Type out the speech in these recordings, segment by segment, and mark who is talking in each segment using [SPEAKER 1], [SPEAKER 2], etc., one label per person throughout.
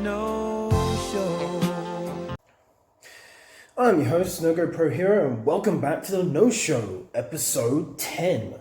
[SPEAKER 1] No Show.
[SPEAKER 2] I'm your host, No Go Pro Hero, and welcome back to the No Show, episode 10.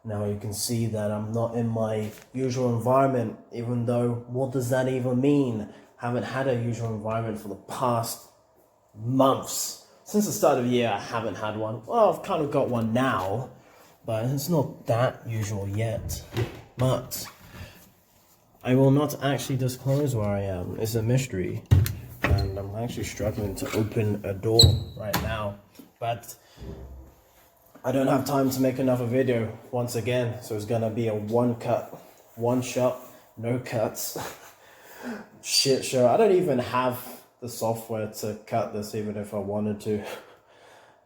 [SPEAKER 2] Now you can see that I'm not in my usual environment, even though, what does that even mean? Haven't had a usual environment for the past months. Since the start of the year, I haven't had one. Well, I've kind of got one now, but it's not that usual yet. But I will not actually disclose where I am. It's a mystery. And I'm actually struggling to open a door right now. But I don't have time to make another video once again. So it's gonna be a one cut, one shot, no cuts shit show. I don't even have the software to cut this, even if I wanted to.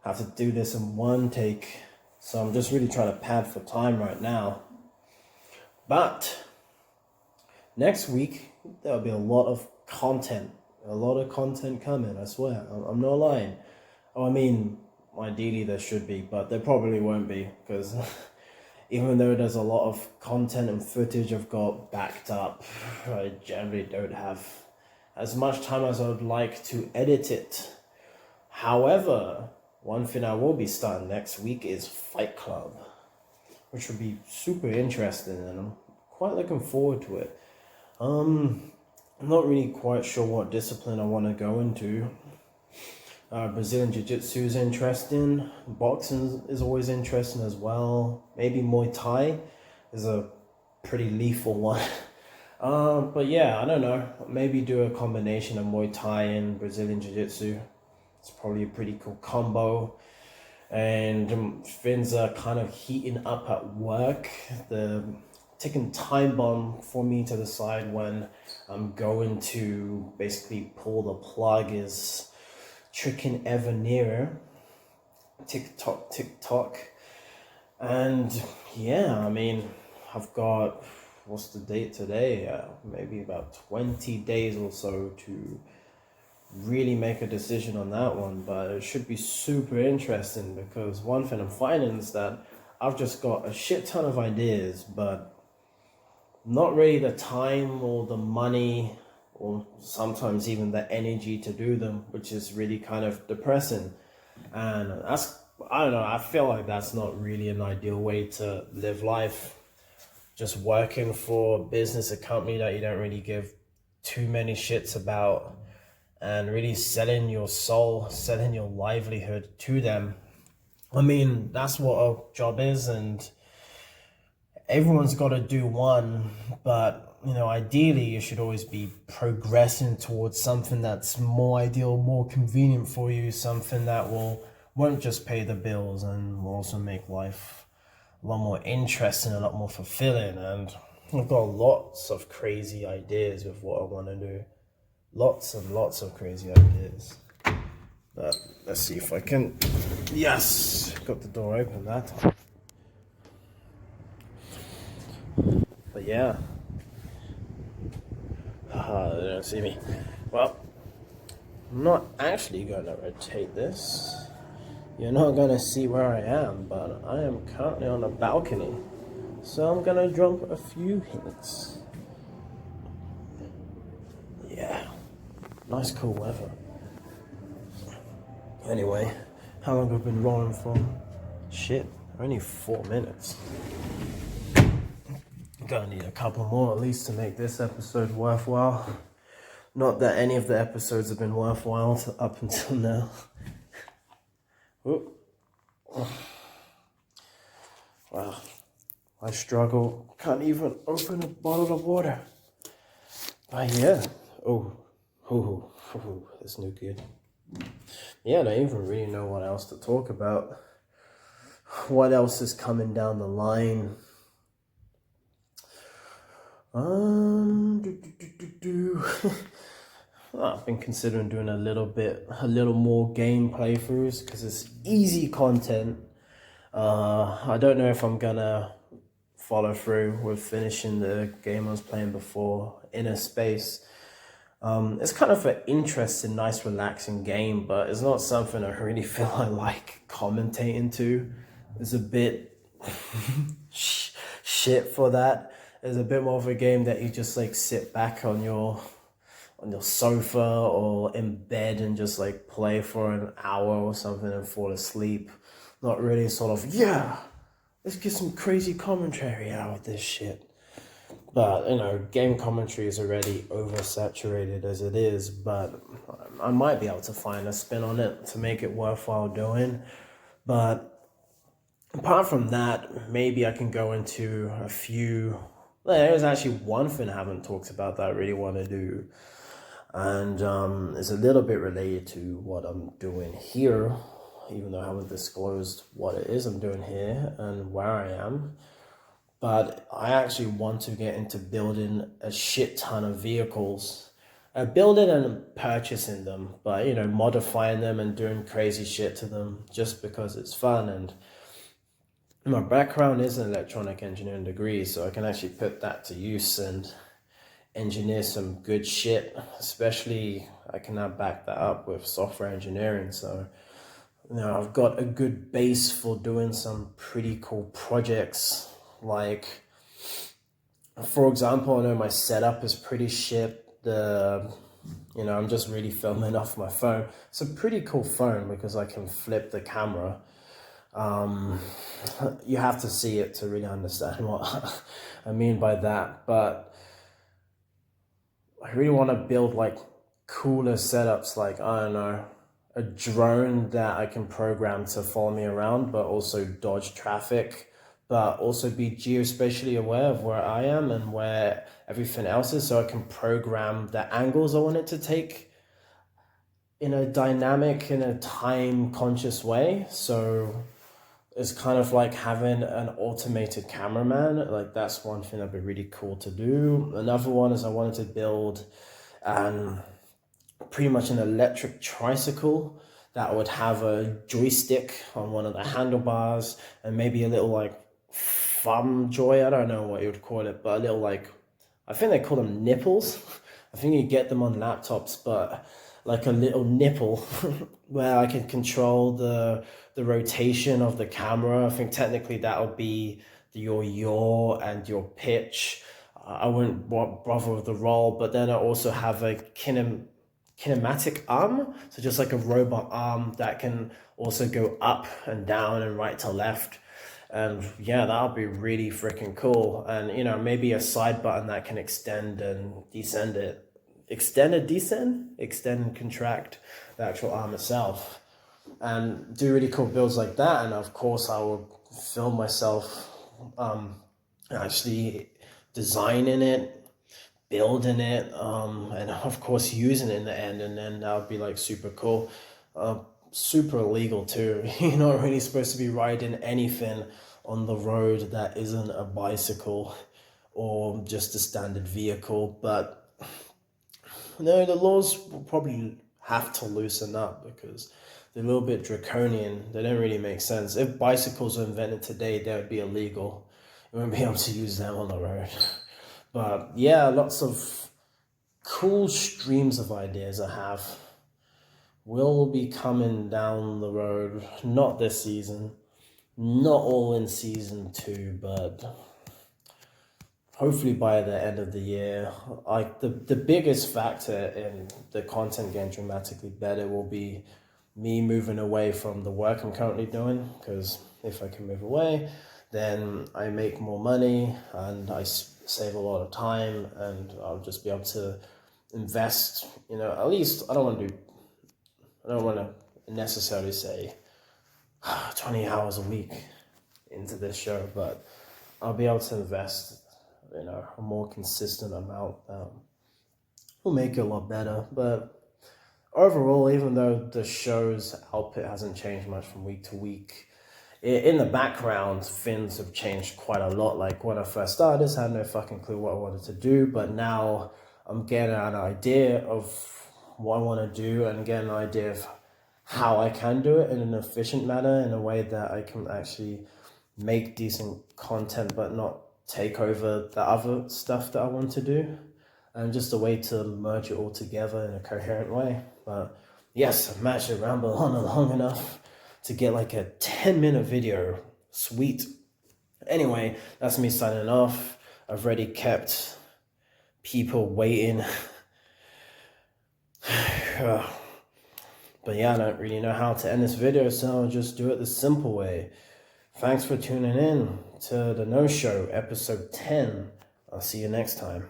[SPEAKER 2] I have to do this in one take. So I'm just really trying to pad for time right now. But next week, there'll be a lot of content. A lot of content coming, I swear. I'm not lying. Oh, I mean, ideally there should be, but there probably won't be, because even though there's a lot of content and footage I've got backed up, I generally don't have as much time as I would like to edit it. However, one thing I will be starting next week is Fight Club, which will be super interesting, and I'm quite looking forward to it. I'm not really quite sure what discipline I want to go into. Brazilian Jiu-Jitsu is interesting. Boxing is always interesting as well. Maybe Muay Thai is a pretty lethal one. But yeah, I don't know. Maybe do a combination of Muay Thai and Brazilian Jiu-Jitsu. It's probably a pretty cool combo. And things are kind of heating up at work. The ticking time bomb for me to decide when I'm going to basically pull the plug is tricking ever nearer. Tick tock. And yeah, I mean, I've got, what's the date today? Maybe about 20 days or so to really make a decision on that one. But it should be super interesting, because one thing I'm finding is that I've just got a shit ton of ideas, but not really the time or the money, or sometimes even the energy to do them, which is really kind of depressing. And that's, I don't know, I feel like that's not really an ideal way to live life. Just working for a business, a company that you don't really give too many shits about, and really selling your soul, selling your livelihood to them. I mean, that's what a job is, and everyone's got to do one, but you know, ideally you should always be progressing towards something that's more ideal, more convenient for you, something that won't just pay the bills and will also make life a lot more interesting, a lot more fulfilling. And I've got lots of crazy ideas with what I want to do. Lots and lots of crazy ideas. But let's see if I can. Yes, got the door open that time. But yeah, they don't see me. Well, I'm not actually going to rotate this. You're not going to see where I am, but I am currently on a balcony. So I'm going to drop a few hints. Yeah, nice cool weather. Anyway, how long have I been rolling for? Shit, only 4 minutes. Gonna need a couple more at least to make this episode worthwhile. Not that any of the episodes have been worthwhile up until now. Wow, I struggle. Can't even open a bottle of water. But yeah, that's no good. Yeah, I don't even really know what else to talk about. What else is coming down the line? I've been considering doing a little more game playthroughs, because it's easy content. I don't know if I'm gonna follow through with finishing the game I was playing before, Inner Space. It's kind of an interesting, nice, relaxing game, but it's not something I really feel I like commentating to. It's a bit shit for that. It's a bit more of a game that you just like sit back on your on your sofa or in bed and just like play for an hour or something and fall asleep. Not really sort of, yeah, let's get some crazy commentary out of this shit. But, game commentary is already oversaturated as it is, but I might be able to find a spin on it to make it worthwhile doing. But apart from that, maybe I can go into a few. There's actually one thing I haven't talked about that I really want to do. And it's a little bit related to what I'm doing here, even though I haven't disclosed what it is I'm doing here and where I am. But I actually want to get into building a shit ton of vehicles. Building and purchasing them, but modifying them and doing crazy shit to them just because it's fun. And my background is an electronic engineering degree, so I can actually put that to use and engineer some good shit. Especially, I can now back that up with software engineering. So, I've got a good base for doing some pretty cool projects. Like, for example, I know my setup is pretty shit. I'm just really filming off my phone. It's a pretty cool phone because I can flip the camera. You have to see it to really understand what I mean by that. But I really want to build like cooler setups, like, I don't know, a drone that I can program to follow me around, but also dodge traffic, but also be geospatially aware of where I am and where everything else is, so I can program the angles I want it to take in a dynamic, in a time-conscious way. So it's kind of like having an automated cameraman. Like, that's one thing that'd be really cool to do. Another one is I wanted to build pretty much an electric tricycle that would have a joystick on one of the handlebars and maybe a little like thumb joy. I don't know what you would call it, but a little like, I think they call them nipples. I think you get them on laptops, but like a little nipple where I can control the rotation of the camera. I think technically that would be your yaw and your pitch. I wouldn't bother with the roll, but then I also have a kinematic arm, so just like a robot arm that can also go up and down and right to left. And yeah, that would be really freaking cool. And maybe a side button that can extend and descend it. Extend and contract the actual arm itself. And do really cool builds like that. And of course I will film myself actually designing it, building it, and of course using it in the end. And then that would be like super cool. Super illegal too. You're not really supposed to be riding anything on the road that isn't a bicycle or just a standard vehicle. But no, the laws will probably have to loosen up because they're a little bit draconian. They don't really make sense. If bicycles were invented today, they would be illegal. You wouldn't be able to use them on the road. But yeah, lots of cool streams of ideas I have will be coming down the road. Not this season, not all in season 2, but hopefully by the end of the year. Like the biggest factor in the content getting dramatically better will be me moving away from the work I'm currently doing, because if I can move away, then I make more money and I save a lot of time, and I'll just be able to invest, at least I don't want to necessarily say 20 hours a week into this show, but I'll be able to invest, a more consistent amount. Will make it a lot better. But overall, even though the show's output hasn't changed much from week to week, in the background, things have changed quite a lot. Like when I first started, I had no fucking clue what I wanted to do, but now I'm getting an idea of what I want to do and getting an idea of how I can do it in an efficient manner, in a way that I can actually make decent content but not take over the other stuff that I want to do, and just a way to merge it all together in a coherent way. But yes, I've managed to ramble on long enough to get like a 10-minute video. Sweet. Anyway, that's me signing off. I've already kept people waiting But yeah, I don't really know how to end this video, so I'll just do it the simple way. Thanks for tuning in to The No Show, episode 10. I'll see you next time.